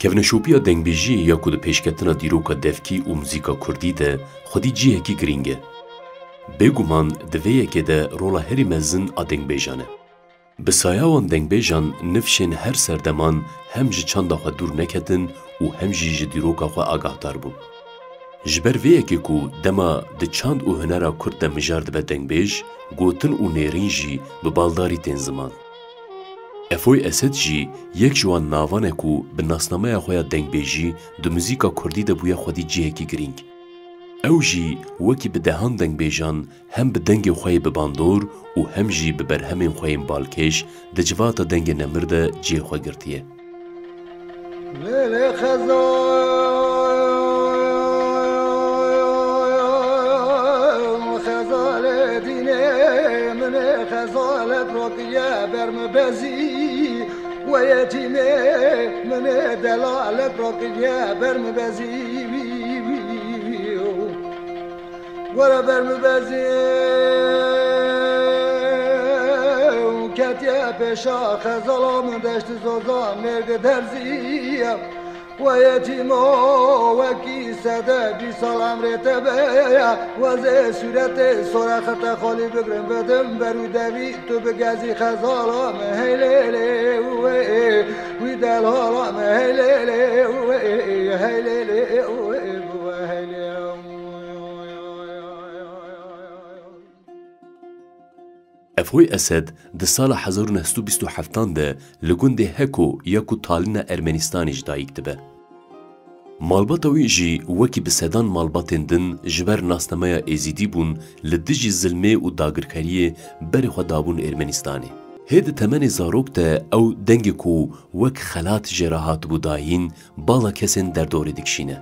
Kevneşopiya dengbêjiyê ya ku di pêşketina dîroka devkî û muzîka Kurdî de xwedî cihekî girîng e. Bêguman di vê yekê de rola herî mezin a dengbêjan e. Bi saya wan dengbêjan nifşên her serdeman hem ji çanda xwe dûr neketin û hem jî ji dîroka xwe agahdar bûn. Ji ber vê yekê ku dema di çand û hunera Kurd de mijar dibe dengbêj, gotin û nêrîn jî bi baldarî tên ziman. Efoy Esed jî yek ji wan navan e ku bi nasnameya xwe ya dengbêjî di muzîka Kurdî de bûye xwedî cihekî girîng. Ew jî wekî bi dehan dengbêjan hem bi dengê xwe bi bandor û hem jî bi berhemên xwe yên balkêş di civata dengê nemir de cihê xwe girtiye. ويتيمي من دلالك رقية برمبزي ورا برمبزي كاتيا بشا خزلام دشت زوزا مرد درزي ويتيمو وكي سده بي سلام رتبه وزي سورة صراخة خالي بقرم بدم برو دوي تو بگزي خزالام هيليلي ويدلالام هيليلي هيليلي هيليلي Efoy Esed di sala 1927 de li gundê Heko ya ku talîna Ermenistanê ji dayîk dibe. Malbata wî jî wekî bi sedan malbatên din ji ber nasnameya êzîdî bûn li dijî zilmê û dagirkeriyê berê xwe dabûn Ermenistanê. Hê di temenê zarok de ew dengê ku wek xelat jê re hatibû dayîn bala kesên derdorê dikişîne.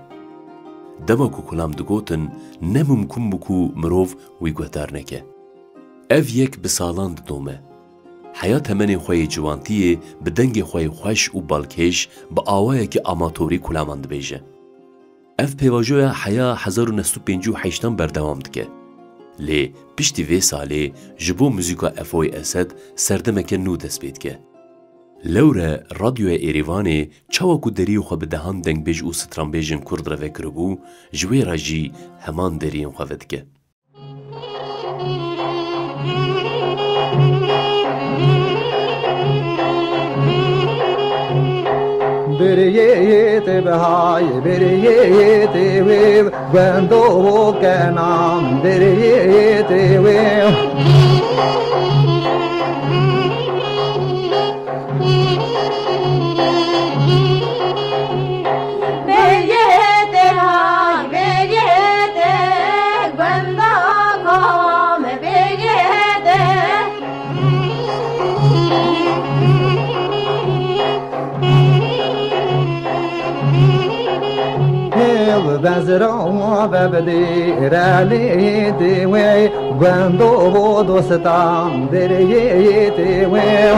Dema ku kulam digotin ne mumkûn bû ku mirov wî guhdar neke. Ev yek bi salan didome. Heya temenê xwe yê civantiyê bi dengê xwe xweş û balkêş bi awayekî amatorî kulaman dibêje. Ev pêvajoya heya 1958 berdewam dike. Lê piştî vê salê ji bo muzîka Efoy Esed serdemeke nû dest pê dike. Lewre radyoya Êrîvanê çawa ku deriyê xwe bi dehan dengbêj û stranbêjên Kurd re vekiribû, ji wê re jî heman deriyên xwe vedike. بريت بهاي بريت ويب بندو كنام بريت ويب بزرعوا ببدير عليتي وي بندو دوستان دريتي وي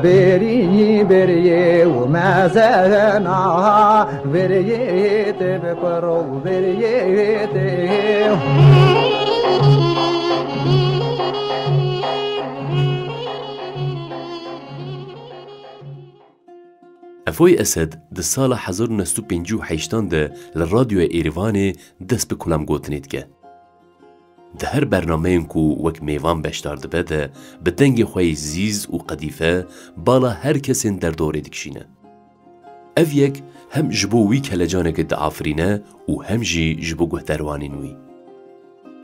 بري بري وما زالناها بريت بكرو بريت Efoy Esed di sala 1958 de li radyoya Êrîvanê dest bi kulamgotinê dike. Di her bernameyên ku wek mêvan beşdar dibe de bi dengê xwe yê zîz û qedîfe bala her kesên derdorê dikişîne. Ev yek hem ji bo wî kelecanekê diafirîne û hem jî ji bo guhderwanên wî.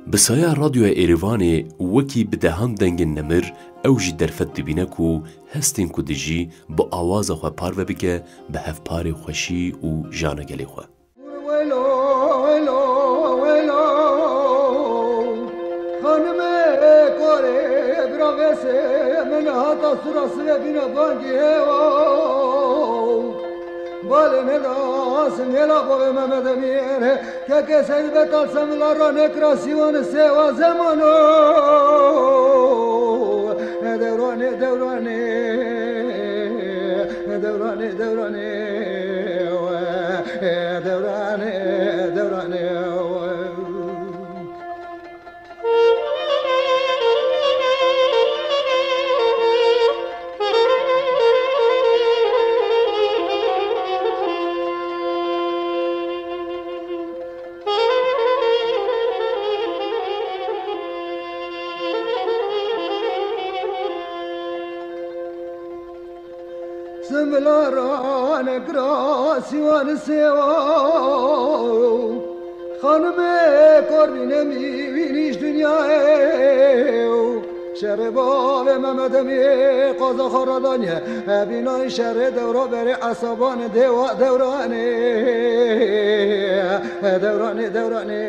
Bi saya radyoya Êrîvanê wekî bi dehan dengên nemir ew jî derfet dibîne ku hestên ku dijî bi awaza xwe parve bike bi hevparê xweşî û janegelê xwe. بالن داس میلا با محمد امیر که کسی به تلسم لارا نکراسیون سوا زمانو دورانه دورانه دورانه دورانه دورانه دورانه سملاران گراسیوان سوا خانم کربینه میبینیش دنیای شهر باب محمد امیر قاضا خاردانیه بینای شهر دورا بری عصابان دورانه دورانه دورانه دورانه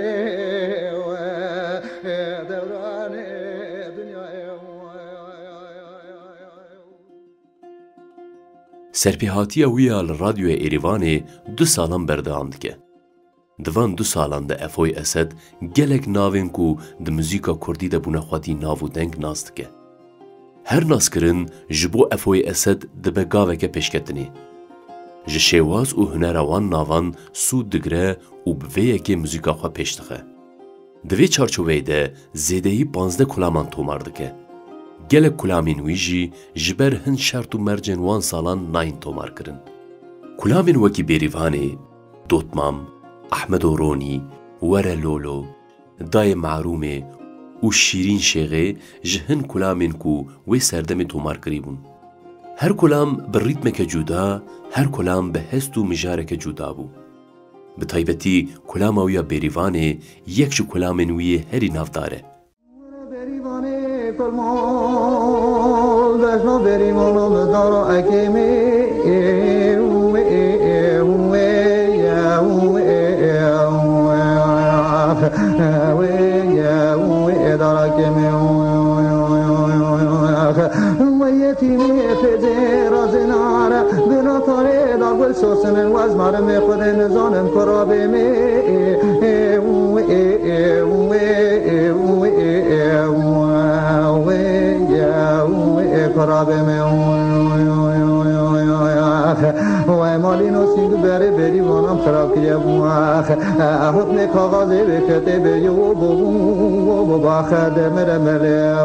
دنیای سرپیهاتیه ویا لرادیو ایریوانê 2 salan berdewam dike. Divan 2 salan de Efoy Esed gelek navên ku di muzîka Kurdî de bûne xwedî nav û deng nas dike. Her naskirin ji bo Efoy Esed dibe gaveke pêşketinê. Ji şêwaz û hunera wan navan sûd digire û bi vê yekê muzîka xwe pêş dixe. Di vê çarçoveyê de zêdeyî 15 kulaman tomar dike. Gelek kulamên wî jî ji ber hin şert û mercên wan salan nayên tomar kirin. Kulamên wekî Bêrîvanê, Dotmam, Ahmedo Ronî, Were Lolo, Dayê Mehrûmê û Şîrîn Şêxê ji hin kulamên ku wê serdemê tomar kirîbûn. Her kulam bi rîtmeke cuda, her kulam bi hest û mijareke cuda bû. Bi taybetî kulama wî ya Bêrîvanê yek ji kulamên wî yê herî navdar e. کلمال دشنا بریم و مدارا اکیمی ويتيمي في زير زنارة بنا طريق أقول سوسن الوزمار مخد نزانم كرابي مي كرابي مي ومالي نسيق بري بري وانم خراب كيا بواخ حكم كاغذي بكتب يوبو باخد مرملي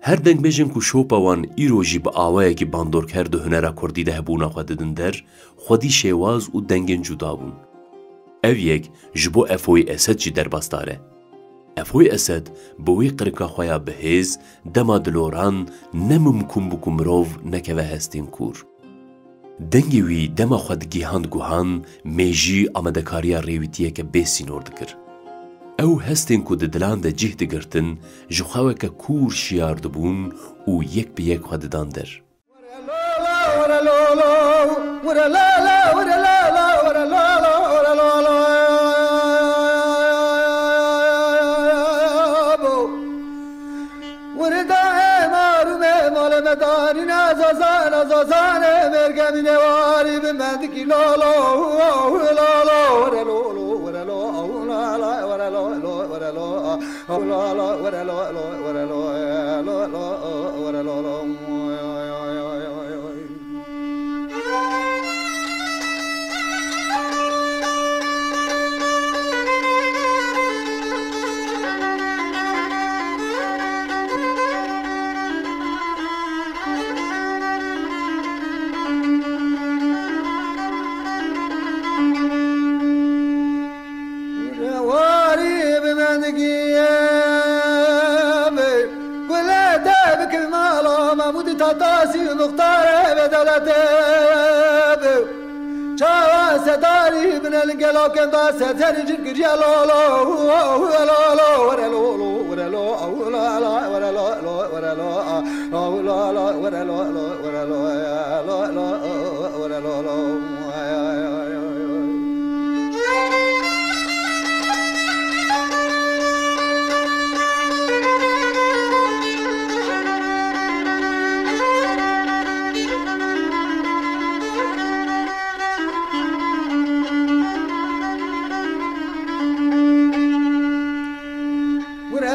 Her dengbêjin ku şopa wan îro jî bi awayekî bandorker di hunera Kurdî de hebûna xwe didin der, xwedî şêwaz û dengên cuda bûn. Ev yek ji bo Efoy Esed jî derbasdar e. Efoy Esed bi wê qirika xwe ya bihêz, dema diloran nemimkûn bû ku mirov nekeve hestên kûr. Dengê wî dema xwe digîhand guhan, mêjî amedekariya rêwîtiyeke bêsînor dikir. Ew hestên ku di dilan de cih digirtin, ji xeweke kûr şiyar dibûn û yek bi yek xwe didan der. ستاسی مختار بدلته چاوا ستاری بن الگلا کن دا ستری جنگری لولو لولو ورلو ورلو ورلو ورلو ورلو ورلو ورلو ورلو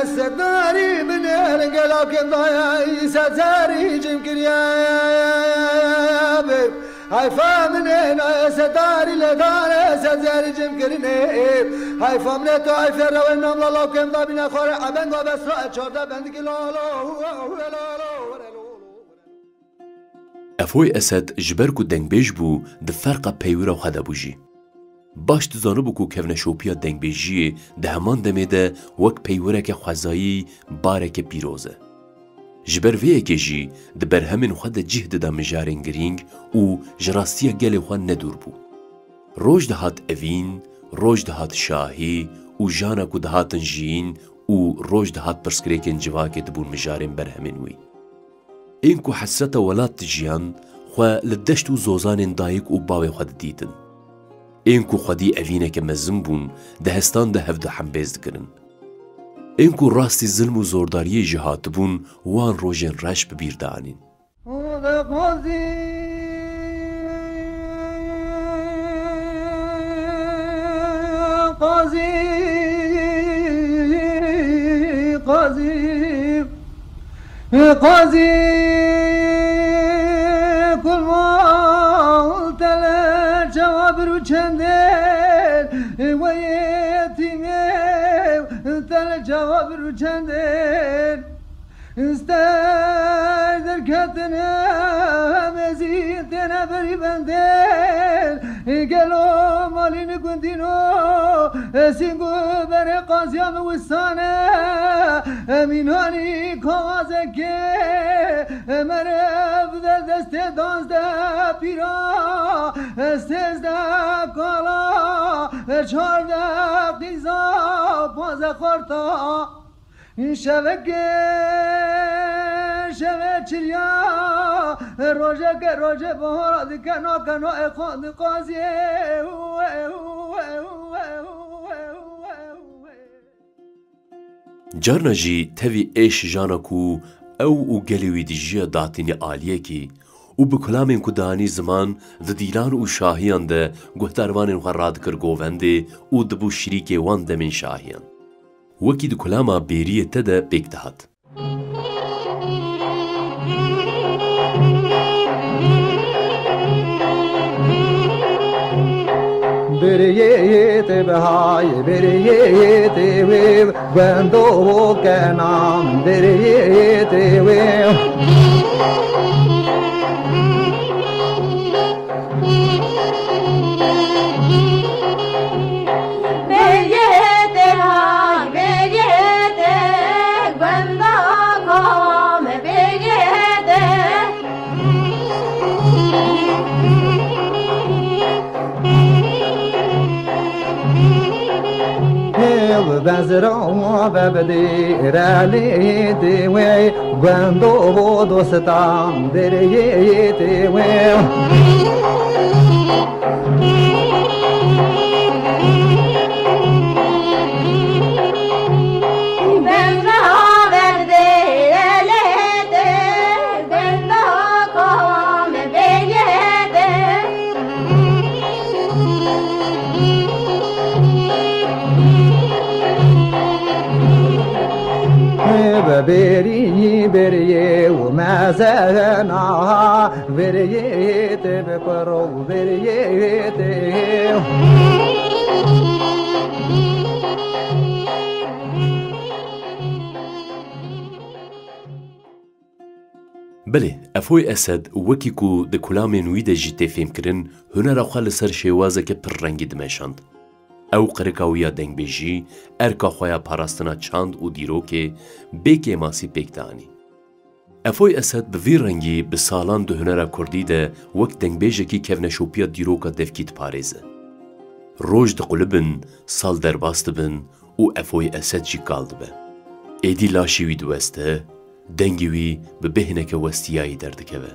ستاری من الگلا کن دا ستری جنگری هایفا من ستاری لدار ستاری جنگری هایفا من تو هایفا رو نام لالا کن دا بنا خور ابند و بسرا چورده بند کی لالا افوی اسد جبر کو دنگبیج بو د فرق پیوره خدا بوجی باش دزانو بو کو کفنه شوپیا دنگبیجی ده همان دمیده وک پیوره که خوزایی باره که پیروزه جبر ویه که جی ده برهمین خود جهد ده مجارین گرینگ و جراستیه گل خواه ندور بو روش ده هات اوین روش ده هات شاهی و جانا کو ده هاتن جین و روش ده هات پرسکریکن جواکه دبون مجارین برهمین وی این کو حسرت ولات جیان خواه لدشت و زوزان دایک و باوی خود دیدن این کو خودی اوینه که مزم بون دهستان ده هفده حنبیز دکرن این کو راستی ظلم و زورداری جهات بون وان روژن رش ببیر دانین قاضي كل ما تلا جواب روچندل ويتيمي تلا جواب روچندل استاذ كاتنا مزيد انا بري بندل قالوا مالين كنتينو سينغو بري قاسيام وسانا اميناني كوازك مرف دست دانز دا پیرا استز دا کالا چار دا قیزا پاز خورتا شبکه شبه چریا روژه بهارا دکنا کنا اخوان قاضیه جارنا جی تاوی ایش جانا کو او گلوی دیجی داتین آلیه کی و بکلامین کو دانی زمان د دیلان و شاهیان ده گهتاروانین خراد کر گوونده و دبو شریک وان دمین شاهیان وکی د کلاما بیریه تده بیک دهات بريت بهاي بريت ويب بندو كنام بريت ويب بزرعوا ببدي رالي تيوي قندو دوستان دري تيوي بري بري وما زغنا بري تبكرو بري بله افوی اسد وکی کو د کلامین وی د جی تفهم کرن هنر خو لسر شیوازه که پر رنگی دمشاند او قرکاویا دنگ بیجی ارکا خویا پاراستنا چاند و دیرو که بیک ماسی پیکتانی افوی اسد به وی رنگی به سالان دهنره کردی ده وک دنگبیجکی کفنشوپیا دیروکا دفکیت پارێزه. روج ده قلبن سال درباست بن و افوی اسد جی کالد به. ایدی لاشی وی دوسته دنگی وی به بهنک وستیایی دردکوه.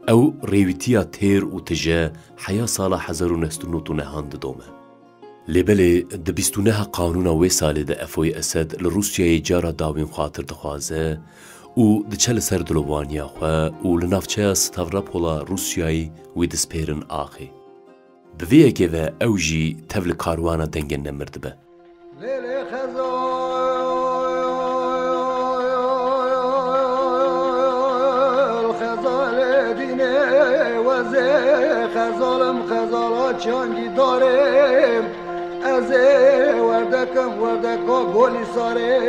او ریویتیا تیر و تجه حیا سال 1999 نهاند دومه. لبله ده 29 قانونا وی ساله ده افوی اسد لروسیای جارا داوین خاطر دخوازه و ده چل سر دلوانیا خواه و لنافچه ستاورا پولا روسیایی وی دسپیرن آخی. به وی اگه و اوجی تول کاروانا دنگن نمرد به. لیل خزال خزال دینه وزه خزالم خزالا چانگی دارم از وردکا گلی ساره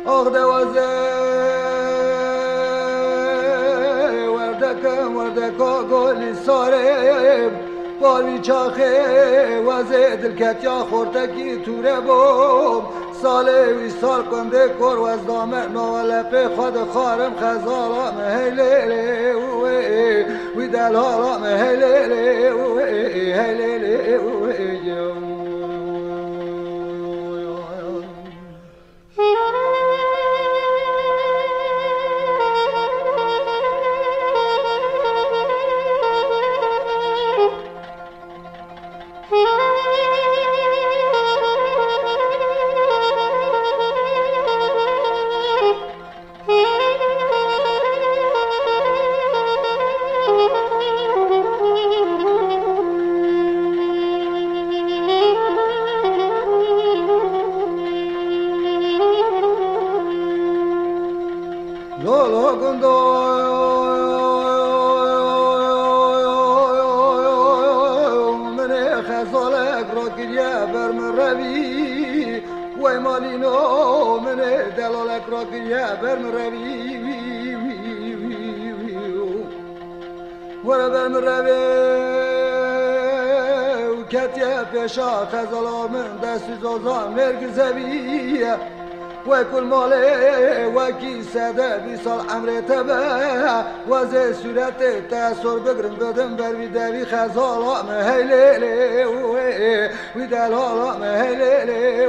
آخ دوازه وردکا گلی ساره باوی چاخه وزه دلکتیا خورتکی توره بوم ساله وی سال کنده کر وز دامه نوالپه خود خارم خزالا مهیلیلی وی دلالا مهیلیلی هیلیلی پیشا خزالا من دستی زوزان مرگزویه و کل ماله و کی سده بی سال عمر تبه و زی صورت تأثیر بگرم بدم بر وی دوی خزالا مهیلیلی وی دلالا مهیلیلی